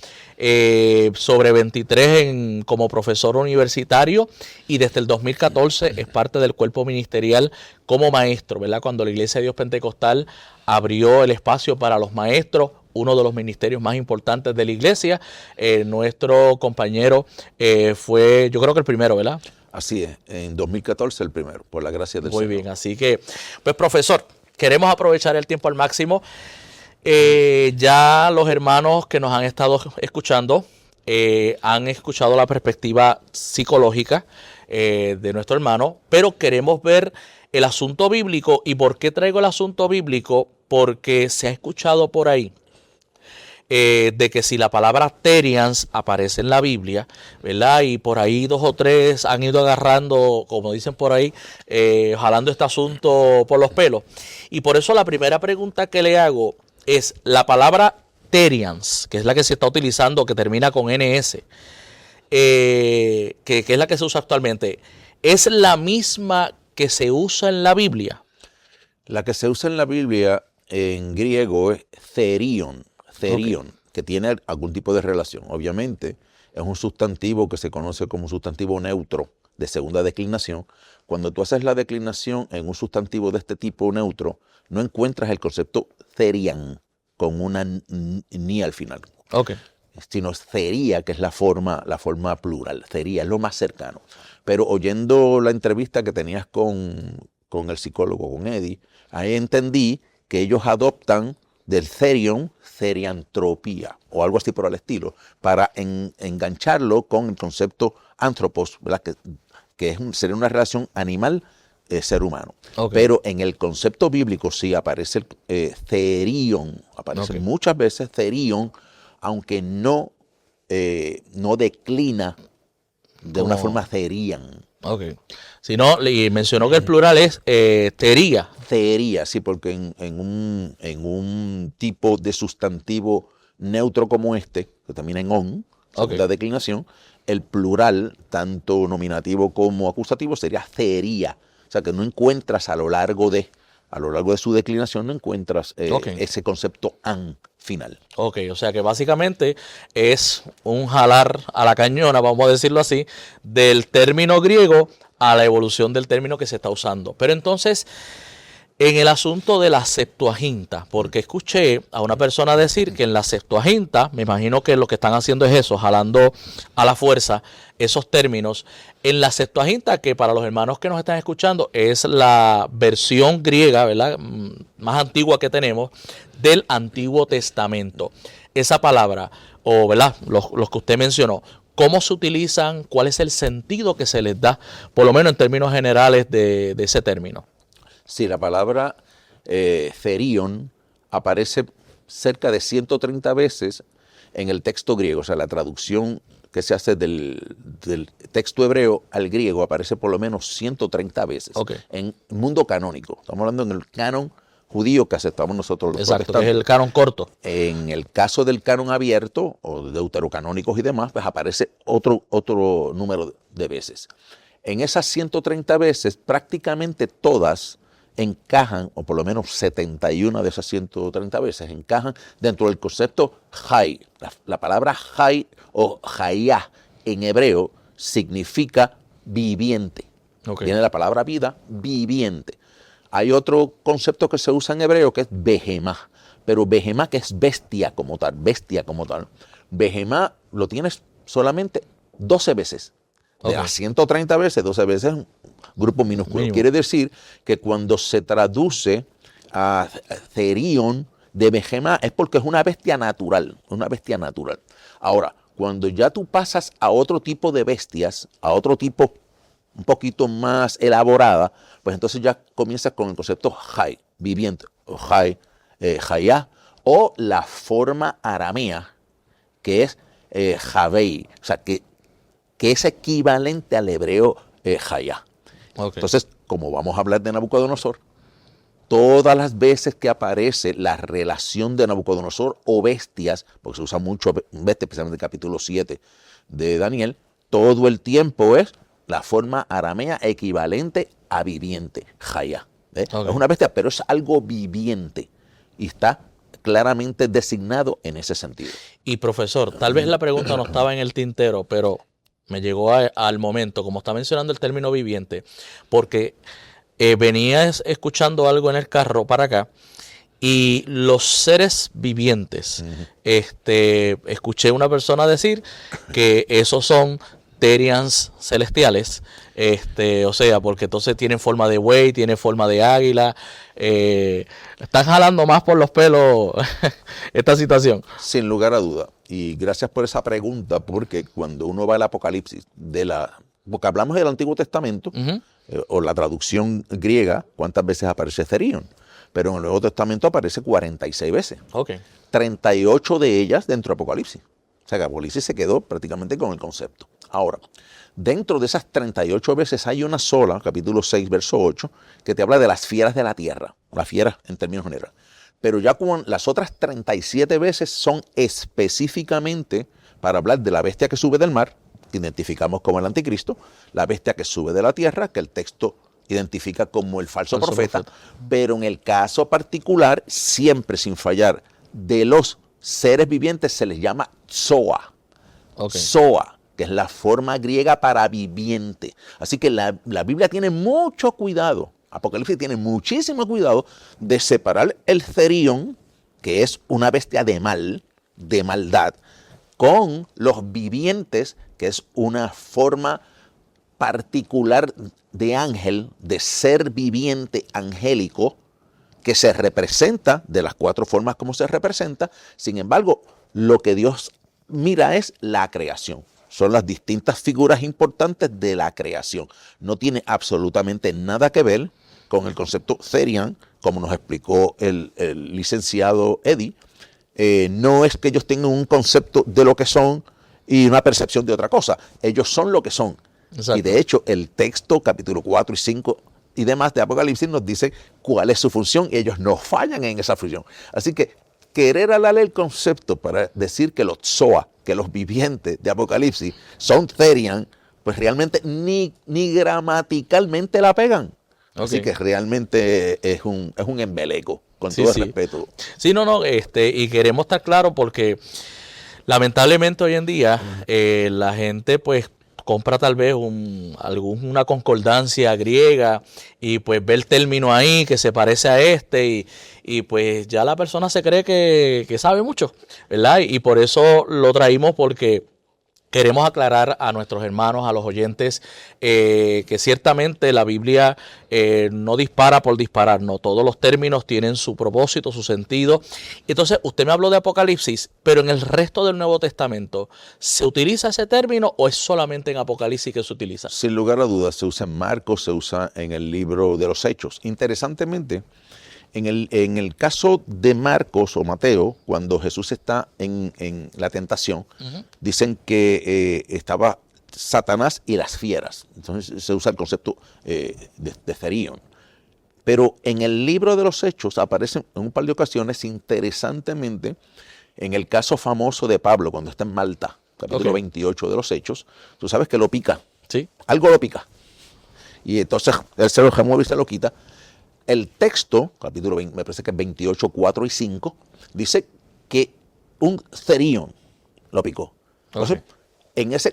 sobre 23 como profesor universitario, y desde el 2014 es parte del cuerpo ministerial como maestro, ¿verdad? Cuando la Iglesia de Dios Pentecostal abrió el espacio para los maestros, uno de los ministerios más importantes de la iglesia. Nuestro compañero fue, yo creo que el primero, ¿verdad? Así es, en 2014 el primero, por la gracia del Señor. Muy bien, así que, pues profesor, queremos aprovechar el tiempo al máximo. Ya los hermanos que nos han estado escuchando han escuchado la perspectiva psicológica de nuestro hermano, pero queremos ver el asunto bíblico. ¿Y por qué traigo el asunto bíblico? Porque se ha escuchado por ahí de que si la palabra Therians aparece en la Biblia, ¿verdad? Y por ahí 2 o 3 han ido agarrando, como dicen por ahí, jalando este asunto por los pelos. Y por eso la primera pregunta que le hago es, la palabra Therians, que es la que se está utilizando, que termina con NS, que es la que se usa actualmente, ¿es la misma que se usa en la Biblia? La que se usa en la Biblia en griego es therion, Okay. que tiene algún tipo de relación. Obviamente es un sustantivo que se conoce como un sustantivo neutro de segunda declinación. Cuando tú haces la declinación en un sustantivo de este tipo neutro, no encuentras el concepto therian con una ni al final. Okay. Sino theria, que es la forma plural. Theria es lo más cercano. Pero oyendo la entrevista que tenías con el psicólogo, con Eddie, ahí entendí que ellos adoptan del therion, theriantropía, o algo así por el estilo, para engancharlo con el concepto anthropos, ¿verdad? Que sería una relación animal-ser humano. Okay. Pero en el concepto bíblico sí aparece el therion, aparece muchas veces therion, aunque no declina de una forma therian. Ok. Si no, y mencionó que el plural es tería. Theria, sí, porque en un tipo de sustantivo neutro como este, que termina en on, segunda declinación, el plural, tanto nominativo como acusativo, sería theria. O sea que no encuentras a lo largo de su declinación, no encuentras ese concepto an final. Ok, o sea que básicamente es un jalar a la cañona, vamos a decirlo así, del término griego a la evolución del término que se está usando. Pero entonces, en el asunto de la Septuaginta, porque escuché a una persona decir que en la Septuaginta, me imagino que lo que están haciendo es eso, jalando a la fuerza esos términos. En la Septuaginta, que para los hermanos que nos están escuchando es la versión griega, ¿verdad?, más antigua que tenemos del Antiguo Testamento. Esa palabra, o ¿verdad?, los que usted mencionó, ¿cómo se utilizan? ¿Cuál es el sentido que se les da, por lo menos en términos generales de ese término? Sí, la palabra therion aparece cerca de 130 veces en el texto griego. O sea, la traducción que se hace del texto hebreo al griego aparece por lo menos 130 veces en el mundo canónico. Estamos hablando en el canon judío que aceptamos nosotros los protestantes. Que es el canon corto. En el caso del canon abierto o de deuterocanónicos y demás, pues aparece otro número de veces. En esas 130 veces, prácticamente todas encajan, o por lo menos 71 de esas 130 veces encajan dentro del concepto hay. La palabra hay o hayá en hebreo significa viviente. Viene la palabra vida, viviente. Hay otro concepto que se usa en hebreo que es behemá, pero behemá que es bestia como tal. Behemá lo tienes solamente 12 veces. De las 130 veces, 12 veces, un grupo minúsculo. Quiere decir que cuando se traduce a therion de behemá es porque es una bestia natural, Ahora, cuando ya tú pasas a otro tipo de bestias, a otro tipo un poquito más elaborada, pues entonces ya comienzas con el concepto hay, viviente, o hayá, o la forma aramea, que es javei, o sea, que es equivalente al hebreo hayá. Entonces, como vamos a hablar de Nabucodonosor, todas las veces que aparece la relación de Nabucodonosor o bestias, porque se usa mucho bestia, especialmente en el capítulo 7 de Daniel, todo el tiempo es la forma aramea equivalente a viviente, hayá. Es una bestia, pero es algo viviente y está claramente designado en ese sentido. Y profesor, tal vez la pregunta no estaba en el tintero, pero me llegó al momento, como está mencionando el término viviente, porque venía escuchando algo en el carro para acá, y los seres vivientes, escuché una persona decir que esos son Therians celestiales, o sea, porque entonces tienen forma de buey, tienen forma de águila, están jalando más por los pelos esta situación. Sin lugar a duda. Y gracias por esa pregunta, porque cuando uno va al Apocalipsis, porque hablamos del Antiguo Testamento, o la traducción griega, ¿cuántas veces aparece Therion? Pero en el Nuevo Testamento aparece 46 veces. 38 de ellas dentro de Apocalipsis. O sea que Apocalipsis se quedó prácticamente con el concepto. Ahora, dentro de esas 38 veces hay una sola, capítulo 6, verso 8, que te habla de las fieras de la tierra. Las fieras en términos generales. Pero ya como las otras 37 veces son específicamente para hablar de la bestia que sube del mar, que identificamos como el anticristo, la bestia que sube de la tierra, que el texto identifica como el falso profeta, pero en el caso particular, siempre sin fallar, de los seres vivientes se les llama Zoa. Zoa, que es la forma griega para viviente. Así que la Biblia tiene mucho cuidado, Apocalipsis tiene muchísimo cuidado de separar el Therion, que es una bestia de mal, de maldad, con los vivientes, que es una forma particular de ángel, de ser viviente angélico, que se representa de las 4 formas como se representa. Sin embargo, lo que Dios mira es la creación. Son las distintas figuras importantes de la creación. No tiene absolutamente nada que ver con el concepto Therian, como nos explicó el licenciado Eddie. No es que ellos tengan un concepto de lo que son y una percepción de otra cosa. Ellos son lo que son. Exacto. Y de hecho, el texto, capítulo 4 y 5 y demás de Apocalipsis nos dice cuál es su función y ellos no fallan en esa función. Así que querer alargar el concepto para decir que los Zoa, que los vivientes de Apocalipsis son Therian, pues realmente ni gramaticalmente la pegan. Así que realmente es un embeleco, con todo el respeto. Sí, y queremos estar claros porque lamentablemente hoy en día la gente pues compra tal vez una concordancia griega y pues ve el término ahí que se parece a y pues ya la persona se cree que sabe mucho, ¿verdad? Y por eso lo traímos porque queremos aclarar a nuestros hermanos, a los oyentes, que ciertamente la Biblia no dispara por disparar, no. Todos los términos tienen su propósito, su sentido. Entonces, usted me habló de Apocalipsis, pero en el resto del Nuevo Testamento, ¿se utiliza ese término o es solamente en Apocalipsis que se utiliza? Sin lugar a dudas, se usa en Marcos, se usa en el libro de los Hechos. Interesantemente, en el caso de Marcos o Mateo, cuando Jesús está en la tentación, dicen que estaba Satanás y las fieras. Entonces se usa el concepto de Therion. Pero en el libro de los Hechos aparecen en un par de ocasiones, interesantemente, en el caso famoso de Pablo, cuando está en Malta, capítulo 28 de los Hechos, tú sabes que lo pica. Sí. Algo lo pica. Y entonces él se lo remueve y se lo quita. El texto, capítulo 20, me parece que es 28, 4 y 5, dice que un Therion lo picó. Entonces,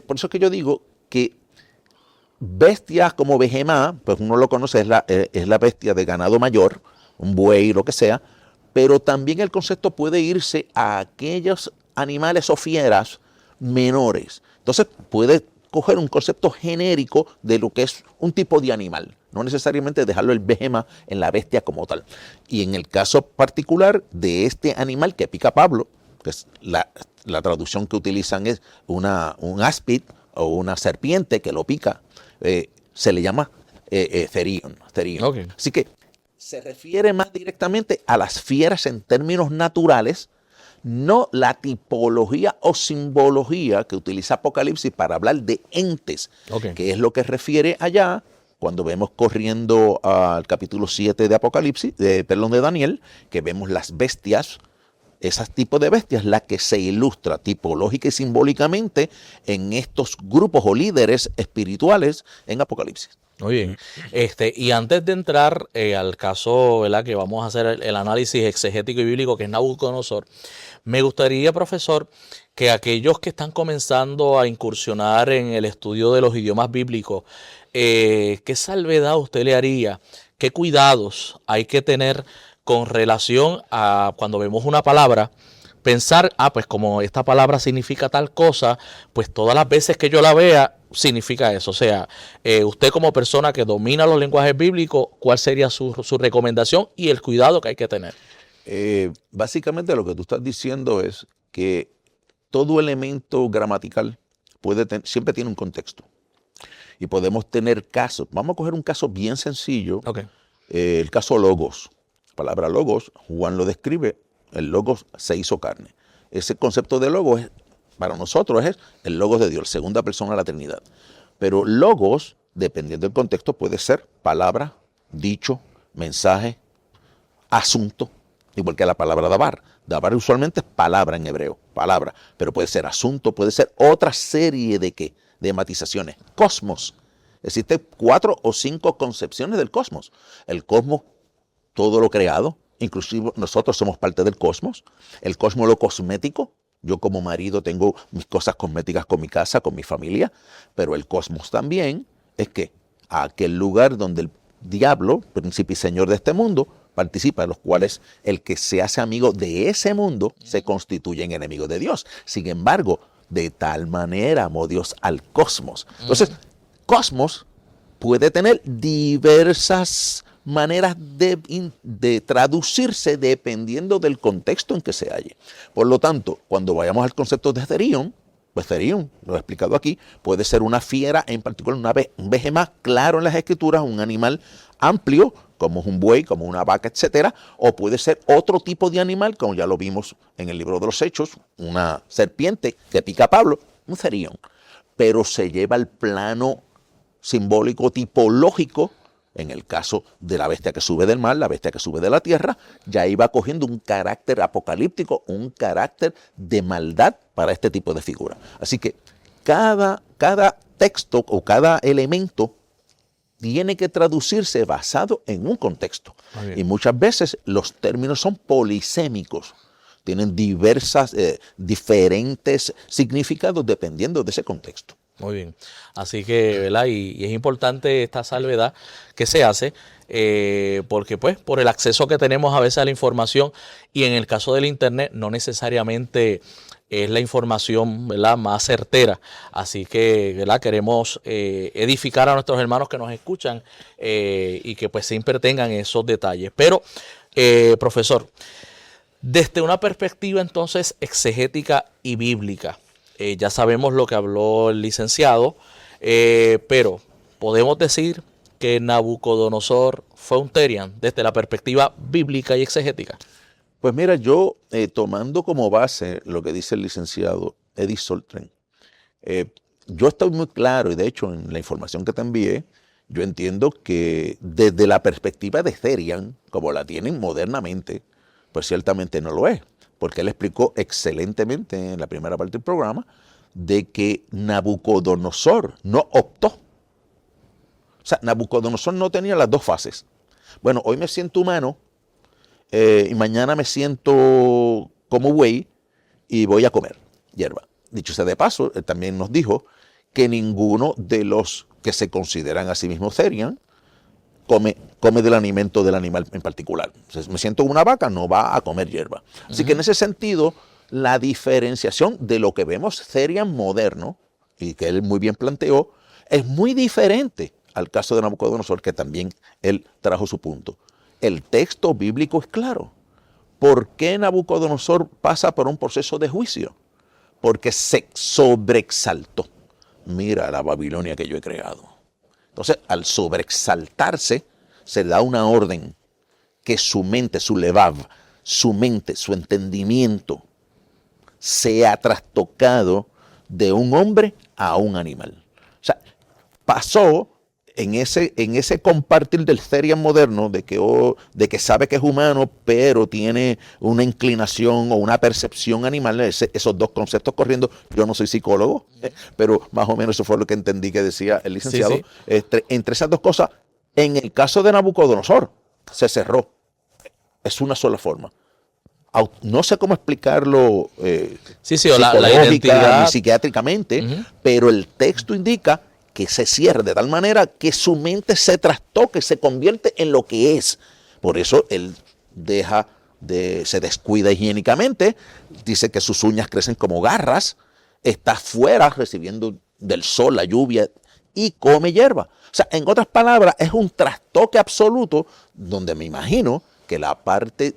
por eso es que yo digo que bestias como Behemá, pues uno lo conoce, es la bestia de ganado mayor, un buey, lo que sea, pero también el concepto puede irse a aquellos animales o fieras menores. Entonces puede coger un concepto genérico de lo que es un tipo de animal, no necesariamente dejarlo el Behemá en la bestia como tal. Y en el caso particular de este animal que pica Pablo, que es la traducción que utilizan es un áspid o una serpiente que lo pica, se le llama Therion. Así que se refiere más directamente a las fieras en términos naturales, no la tipología o simbología que utiliza Apocalipsis para hablar de entes, que es lo que refiere allá cuando vemos corriendo al capítulo 7 de Apocalipsis, de Daniel, que vemos las bestias, esos tipos de bestias, la que se ilustra tipológica y simbólicamente en estos grupos o líderes espirituales en Apocalipsis. Muy bien. Y antes de entrar al caso, ¿verdad?, que vamos a hacer el análisis exegético y bíblico, que es Nabucodonosor, me gustaría, profesor, que aquellos que están comenzando a incursionar en el estudio de los idiomas bíblicos, ¿qué salvedad usted le haría? ¿Qué cuidados hay que tener con relación a cuando vemos una palabra? Pensar, pues como esta palabra significa tal cosa, pues todas las veces que yo la vea, significa eso. O sea, usted como persona que domina los lenguajes bíblicos, ¿cuál sería su recomendación y el cuidado que hay que tener? Básicamente lo que tú estás diciendo es que todo elemento gramatical siempre tiene un contexto. Y podemos tener casos. Vamos a coger un caso bien sencillo. Okay. El caso logos. La palabra logos, Juan lo describe. El logos se hizo carne. Ese concepto de logos para nosotros es el logos de Dios, segunda persona de la Trinidad. Pero logos, dependiendo del contexto, puede ser palabra, dicho, mensaje, asunto, igual que la palabra dabar. Dabar usualmente es palabra en hebreo, palabra, pero puede ser asunto, puede ser otra serie de matizaciones. Cosmos. Existen 4 o 5 concepciones del cosmos. El cosmos, todo lo creado, inclusive nosotros somos parte del cosmos. El cosmos, lo cosmético. Yo como marido tengo mis cosas cosméticas con mi casa, con mi familia, pero el cosmos también es que aquel lugar donde el diablo, príncipe y señor de este mundo, participa, en los cuales el que se hace amigo de ese mundo se constituye en enemigo de Dios. Sin embargo, de tal manera amó Dios al cosmos. Entonces, cosmos puede tener diversas maneras de traducirse dependiendo del contexto en que se halle. Por lo tanto, cuando vayamos al concepto de Therion, pues Therion, lo he explicado aquí, puede ser una fiera, en particular un veje más claro en las escrituras, un animal amplio, como es un buey, como una vaca, etcétera, o puede ser otro tipo de animal, como ya lo vimos en el libro de los Hechos, una serpiente que pica a Pablo, un Therion, pero se lleva al plano simbólico, tipológico. En el caso de la bestia que sube del mar, la bestia que sube de la tierra, ya iba cogiendo un carácter apocalíptico, un carácter de maldad para este tipo de figura. Así que cada texto o cada elemento tiene que traducirse basado en un contexto. Y muchas veces los términos son polisémicos. Tienen diferentes significados dependiendo de ese contexto. Muy bien. Así que, ¿verdad? Y es importante esta salvedad que se hace porque, pues, por el acceso que tenemos a veces a la información y en el caso del Internet no necesariamente es la información, ¿verdad?, más certera. Así que, ¿verdad?, queremos edificar a nuestros hermanos que nos escuchan y que, pues, siempre tengan esos detalles. Pero, profesor, desde una perspectiva, entonces, exegética y bíblica, ya sabemos lo que habló el licenciado, pero podemos decir que Nabucodonosor fue un Therion desde la perspectiva bíblica y exegética. Pues mira, yo tomando como base lo que dice el licenciado Edith Soltren, yo estoy muy claro, y de hecho en la información que te envié, yo entiendo que desde la perspectiva de Therion, como la tienen modernamente, pues ciertamente no lo es. Porque él explicó excelentemente en la primera parte del programa de que Nabucodonosor no optó. O sea, Nabucodonosor no tenía las dos fases. Bueno, hoy me siento humano y mañana me siento como buey y voy a comer hierba. Dicho sea de paso, él también nos dijo que ninguno de los que se consideran a sí mismos Therion come del alimento del animal en particular. Entonces, me siento una vaca, no va a comer hierba. Así que en ese sentido, la diferenciación de lo que vemos Therion moderno, y que él muy bien planteó, es muy diferente al caso de Nabucodonosor, que también él trajo su punto. El texto bíblico es claro. ¿Por qué Nabucodonosor pasa por un proceso de juicio? Porque se sobreexaltó. Mira la Babilonia que yo he creado. Entonces, al sobreexaltarse, se da una orden que su mente, su levav, su mente, su entendimiento, sea trastocado de un hombre a un animal. O sea, pasó en ese compartir del Therian moderno, de que sabe que es humano, pero tiene una inclinación o una percepción animal, esos dos conceptos corriendo. Yo no soy psicólogo, pero más o menos eso fue lo que entendí que decía el licenciado. Sí, Entre esas dos cosas, en el caso de Nabucodonosor, se cerró. Es una sola forma. No sé cómo explicarlo o la psicológica identidad ni psiquiátricamente, pero el texto indica que se cierra de tal manera que su mente se trastoque, se convierte en lo que es. Por eso él se descuida higiénicamente, dice que sus uñas crecen como garras, está fuera recibiendo del sol, la lluvia, y come hierba. O sea, en otras palabras, es un trastoque absoluto donde me imagino que la parte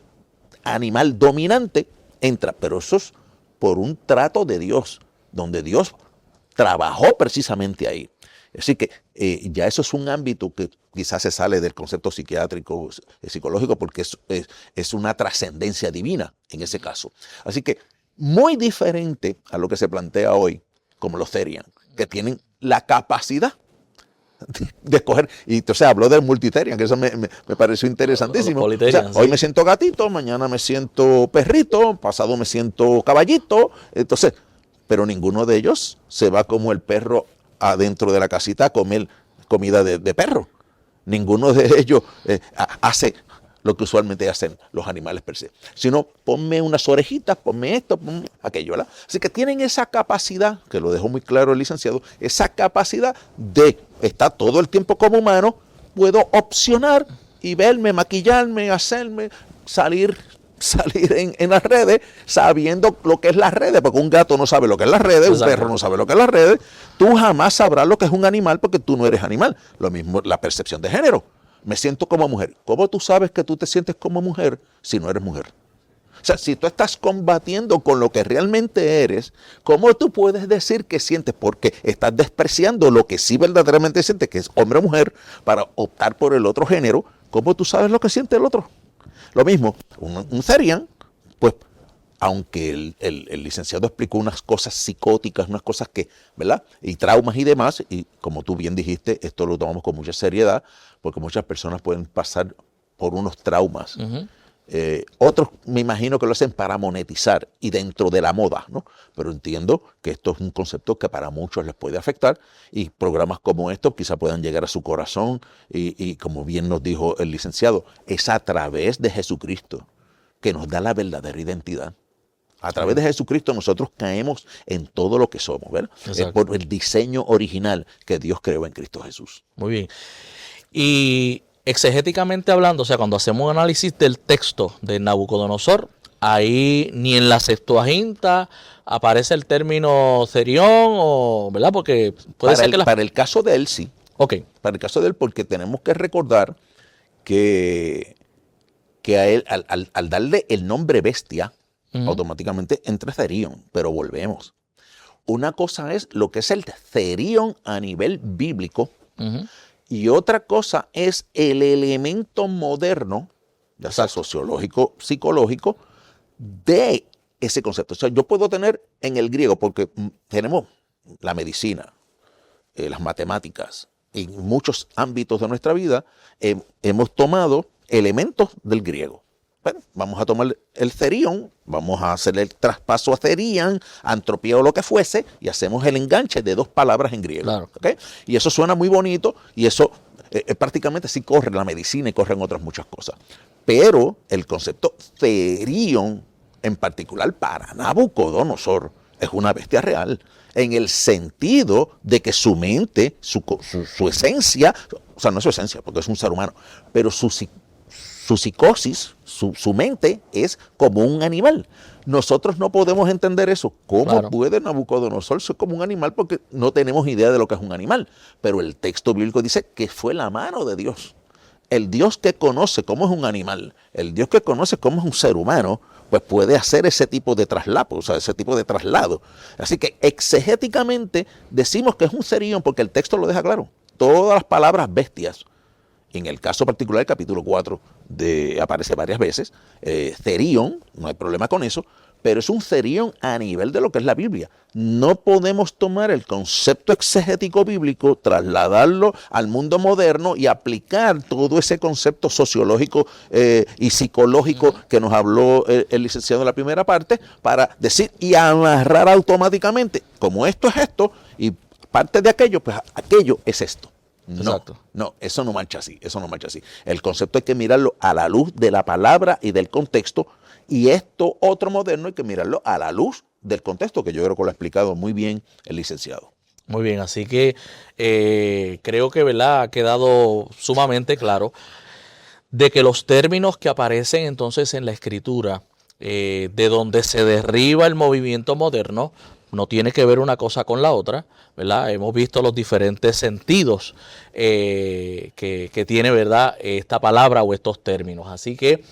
animal dominante entra, pero eso es por un trato de Dios, donde Dios trabajó precisamente ahí. Así que ya eso es un ámbito que quizás se sale del concepto psiquiátrico, psicológico, porque es una trascendencia divina en ese caso. Así que muy diferente a lo que se plantea hoy, como los Therian, que tienen la capacidad de escoger. Y entonces habló del multitherian, que eso me pareció interesantísimo. O sea, hoy me siento gatito, mañana me siento perrito, pasado me siento caballito. Entonces, pero ninguno de ellos se va como el perro adentro de la casita a comer comida de perro. Ninguno de ellos hace lo que usualmente hacen los animales per se. Sino, ponme unas orejitas, ponme esto, ponme aquello, ¿verdad? Así que tienen esa capacidad, que lo dejó muy claro el licenciado, esa capacidad de estar todo el tiempo como humano, puedo opcionar y verme, maquillarme, hacerme, salir en las redes sabiendo lo que es las redes, porque un gato no sabe lo que es las redes, un perro no sabe lo que es las redes, tú jamás sabrás lo que es un animal porque tú no eres animal. Lo mismo la percepción de género. Me siento como mujer. ¿Cómo tú sabes que tú te sientes como mujer si no eres mujer? O sea, si tú estás combatiendo con lo que realmente eres, ¿cómo tú puedes decir que sientes? Porque estás despreciando lo que sí verdaderamente sientes, que es hombre o mujer, para optar por el otro género. ¿Cómo tú sabes lo que siente el otro? Lo mismo, un Therian, pues, aunque el licenciado explicó unas cosas psicóticas, unas cosas que, ¿verdad? Y traumas y demás, y como tú bien dijiste, esto lo tomamos con mucha seriedad, porque muchas personas pueden pasar por unos traumas. Otros me imagino que lo hacen para monetizar y dentro de la moda, ¿no? Pero entiendo que esto es un concepto que para muchos les puede afectar y programas como estos quizá puedan llegar a su corazón y como bien nos dijo el licenciado, es a través de Jesucristo que nos da la verdadera identidad. A través de Jesucristo nosotros caemos en todo lo que somos, ¿verdad? Es por el diseño original que Dios creó en Cristo Jesús. Muy bien. Y exegéticamente hablando, o sea, cuando hacemos un análisis del texto de Nabucodonosor, ahí ni en la Septuaginta aparece el término Therion, o, ¿verdad? Porque puede ser que para el caso de él, sí. Ok. Para el caso de él, porque tenemos que recordar que a él, al darle el nombre bestia, automáticamente entra Therion, pero volvemos. Una cosa es lo que es el Therion a nivel bíblico, y otra cosa es el elemento moderno, ya sea sociológico, psicológico, de ese concepto. O sea, yo puedo tener en el griego, porque tenemos la medicina, las matemáticas, en muchos ámbitos de nuestra vida, hemos tomado elementos del griego. Bueno, vamos a tomar el Therion, vamos a hacer el traspaso a Therian, a entropía o lo que fuese, y hacemos el enganche de dos palabras en griego. Claro. ¿Okay? Y eso suena muy bonito, y eso prácticamente sí corre en la medicina y corre en otras muchas cosas. Pero el concepto Therion, en particular para Nabucodonosor, es una bestia real, en el sentido de que su mente, su esencia, o sea, no es su esencia, porque es un ser humano, pero su psicosis, su mente es como un animal. Nosotros no podemos entender eso. ¿Cómo puede Nabucodonosor ser como un animal? Porque no tenemos idea de lo que es un animal. Pero el texto bíblico dice que fue la mano de Dios. El Dios que conoce cómo es un animal, el Dios que conoce cómo es un ser humano, pues puede hacer ese tipo de traslado, o sea, ese tipo de traslado. Así que exegéticamente decimos que es un Therion porque el texto lo deja claro. Todas las palabras bestias, en el caso particular del capítulo 4, aparece varias veces, Therion, no hay problema con eso, pero es un serión a nivel de lo que es la Biblia. No podemos tomar el concepto exegético bíblico, trasladarlo al mundo moderno y aplicar todo ese concepto sociológico y psicológico que nos habló el licenciado en la primera parte, para decir y amarrar automáticamente, como esto es esto, y parte de aquello, pues aquello es esto. No, eso no marcha así, El concepto hay que mirarlo a la luz de la palabra y del contexto, y esto otro moderno hay que mirarlo a la luz del contexto, que yo creo que lo ha explicado muy bien el licenciado. Muy bien, así que creo que, ¿verdad?, ha quedado sumamente claro de que los términos que aparecen entonces en la Escritura, de donde se derriba el movimiento moderno, no tiene que ver una cosa con la otra, ¿verdad? Hemos visto los diferentes sentidos que tiene, ¿verdad?, esta palabra o estos términos. Así que,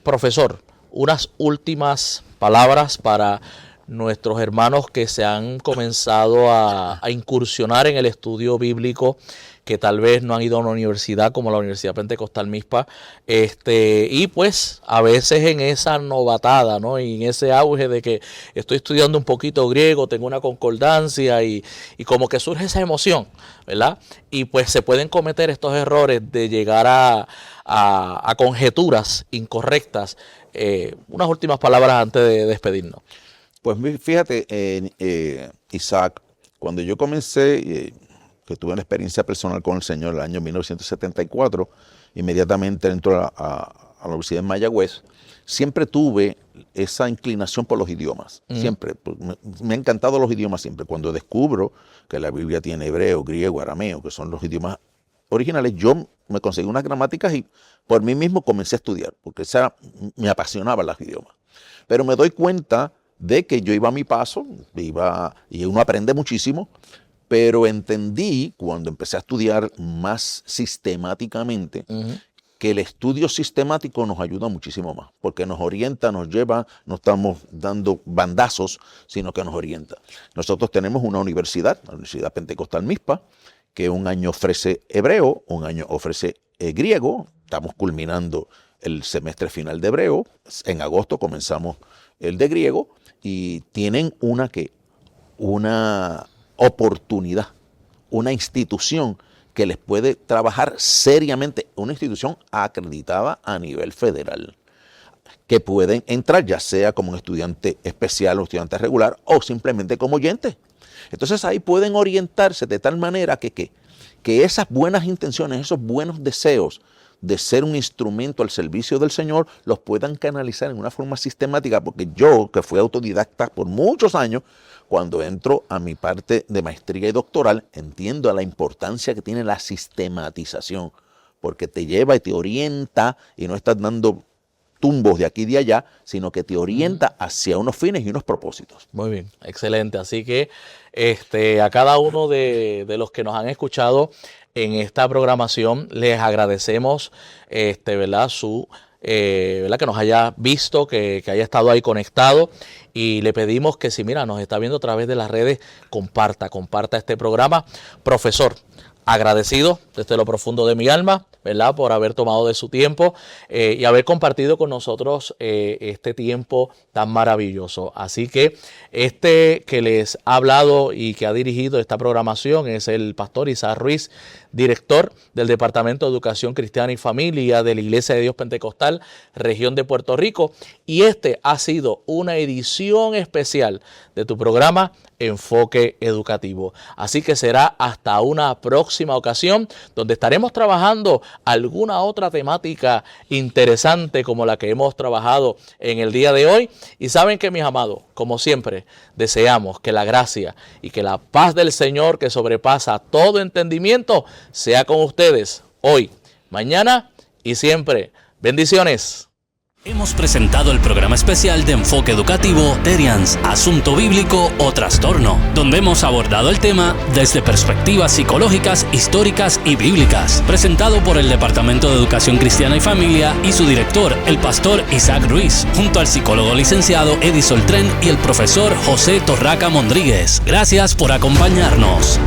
profesor, unas últimas palabras para nuestros hermanos que se han comenzado a incursionar en el estudio bíblico, que tal vez no han ido a una universidad como la Universidad Pentecostal Mixpa, y pues a veces en esa novatada, ¿no?, y en ese auge de que estoy estudiando un poquito griego, tengo una concordancia y como que surge esa emoción, ¿verdad? Y pues se pueden cometer estos errores de llegar a conjeturas incorrectas. Unas últimas palabras antes de despedirnos. Pues fíjate, Isaac, cuando yo comencé, que tuve una experiencia personal con el Señor en el año 1974, inmediatamente entró a la Universidad de Mayagüez, siempre tuve esa inclinación por los idiomas, siempre, pues, me han encantado los idiomas siempre. Cuando descubro que la Biblia tiene hebreo, griego, arameo, que son los idiomas originales, yo me conseguí unas gramáticas y por mí mismo comencé a estudiar, porque me apasionaban los idiomas. Pero me doy cuenta de que yo iba a mi paso, y uno aprende muchísimo, pero entendí cuando empecé a estudiar más sistemáticamente que el estudio sistemático nos ayuda muchísimo más, porque nos orienta, nos lleva, no estamos dando bandazos, sino que nos orienta. Nosotros tenemos una universidad, la Universidad Pentecostal Mixpa, que un año ofrece hebreo, un año ofrece griego. Estamos culminando el semestre final de hebreo, en agosto comenzamos el de griego, y tienen una oportunidad, una institución que les puede trabajar seriamente, una institución acreditada a nivel federal, que pueden entrar ya sea como un estudiante especial o estudiante regular o simplemente como oyente. Entonces ahí pueden orientarse de tal manera que esas buenas intenciones, esos buenos deseos de ser un instrumento al servicio del Señor, los puedan canalizar en una forma sistemática, porque yo, que fui autodidacta por muchos años, cuando entro a mi parte de maestría y doctoral, entiendo la importancia que tiene la sistematización, porque te lleva y te orienta y no estás dando tumbos de aquí y de allá, sino que te orienta hacia unos fines y unos propósitos. Muy bien, excelente. Así que a cada uno de los que nos han escuchado en esta programación, les agradecemos, ¿verdad?, ¿verdad?, que nos haya visto, que haya estado ahí conectado, y le pedimos que si nos está viendo a través de las redes, comparta este programa. Profesor, agradecido desde lo profundo de mi alma, ¿verdad?, por haber tomado de su tiempo y haber compartido con nosotros este tiempo tan maravilloso. Así que que les ha hablado y que ha dirigido esta programación es el pastor Isaac Ruiz, director del Departamento de Educación Cristiana y Familia de la Iglesia de Dios Pentecostal, región de Puerto Rico, y ha sido una edición especial de tu programa Enfoque Educativo. Así que será hasta una próxima ocasión donde estaremos trabajando alguna otra temática interesante como la que hemos trabajado en el día de hoy. Y saben que, mis amados, como siempre, deseamos que la gracia y que la paz del Señor, que sobrepasa todo entendimiento, sea con ustedes hoy, mañana y siempre. Bendiciones. Hemos presentado el programa especial de Enfoque Educativo Terians, Asunto Bíblico o Trastorno, donde hemos abordado el tema desde perspectivas psicológicas, históricas y bíblicas, presentado por el Departamento de Educación Cristiana y Familia y su director, el pastor Isaac Ruiz, junto al psicólogo licenciado Eddie Soltren y el profesor José Torraca Mondríguez. Gracias por acompañarnos.